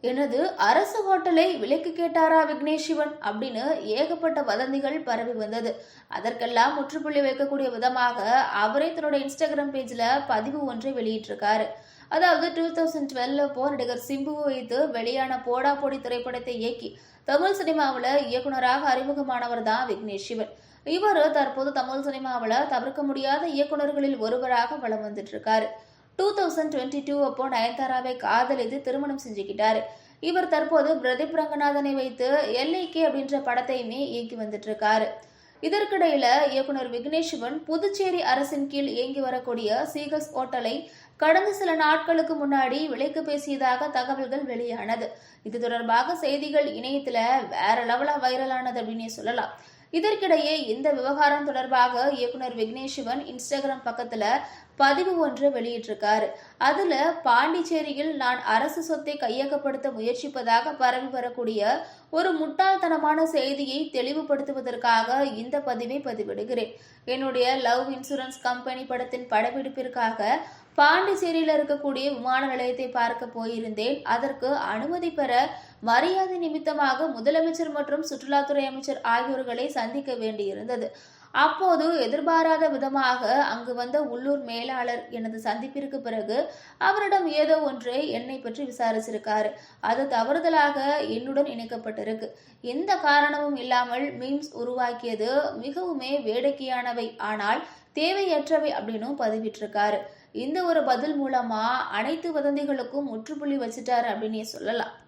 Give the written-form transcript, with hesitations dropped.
எனது அரசு ஹோட்டலை விலைக்கு கேட்டாரா விக்னேஷ் சிவன் அப்படின்னு ஏகப்பட்ட வதந்திகள் பரவி வந்தது. அதற்கெல்லாம் முற்றுப்புள்ளி வைக்கக்கூடிய விதமாக அவரே தன்னோட இன்ஸ்டாகிராம் பேஜ்ல பதிவு ஒன்றை வெளியிட்டிருக்காரு. அதாவது 2012 அப்போ நடிகர் சிம்புவை வைத்து வெளியான போடா போடி திரைப்படத்தை இயக்கி தமிழ் சினிமாவில் இயக்குனராக அறிமுகமானவர் தான் விக்னேஷ் சிவன். இவர் தற்போது தமிழ் சினிமாவில் தவிர்க்க முடியாத இயக்குனர்களில் ஒருவராக வலம் வந்துட்டு இருக்காரு. 2022 அப்போ நயன்தாராவை காதலித்து திருமணம் செஞ்சுக்கிட்டாரு. இவர் தற்போது பிரதீப் ரங்கநாதனை வைத்து எல்ஐகே அப்படின்ற படத்தையுமே இயக்கி வந்துட்டு இருக்காரு. இதற்கிடையில இயக்குனர் விக்னேஷ் சிவன் புதுச்சேரி அரசின் கீழ் இயங்கி வரக்கூடிய சீகல்ஸ் ஹோட்டலை கடந்த சில நாட்களுக்கு முன்னாடி விலைக்கு பேசியதாக தகவல்கள் வெளியானது. இது தொடர்பாக செய்திகள் இணையத்துல வேற லெவலா வைரலானது அப்படின்னே சொல்லலாம். இதற்கிடையே இந்த விவகாரம் தொடர்பாக இயக்குனர் விக்னேஷ் சிவன் இன்ஸ்டாகிராம் பக்கத்துல பதிவு ஒன்று வெளியிட்டிருக்காரு. அதுல பாண்டிச்சேரியில் நான் அரசு சொத்தை கையகப்படுத்த முயற்சிப்பதாக பரவி வரக்கூடிய ஒரு முட்டாள்தனமான செய்தியை தெளிவுபடுத்துவதற்காக இந்த பதிவை பதிவிடுகிறேன். என்னுடைய லவ் இன்சூரன்ஸ் கம்பெனி படத்தின் படப்பிடிப்பிற்காக பாண்டிச்சேரியில் இருக்கக்கூடிய விமான நிலையத்தை பார்க்க போயிருந்தேன். அதற்கு அனுமதி பெற மரியாதை நிமித்தமாக முதலமைச்சர் மற்றும் சுற்றுலாத்துறை அமைச்சர் ஆகியோர்களை சந்திக்க வேண்டியிருந்தது. அப்போது எதிர்பாராத விதமாக அங்கு வந்த உள்ளூர் மேலாளர் எனது சந்திப்பிற்கு பிறகு அவரிடம் ஏதோ ஒன்றை என்னை பற்றி விசாரிச்சிருக்காரு. அது தவறுதலாக என்னுடன் இணைக்கப்பட்டிருக்கு. எந்த காரணமும் இல்லாமல் மீம்ஸ் உருவாக்கியது மிகவுமே வேடிக்கையானவை, ஆனால் தேவையற்றவை அப்படின்னு பதிவிட்டிருக்காரு. இந்த ஒரு பதில் மூலமா அனைத்து வதந்திகளுக்கும் முற்றுப்புள்ளி வச்சுட்டாரு அப்படின்னே சொல்லலாம்.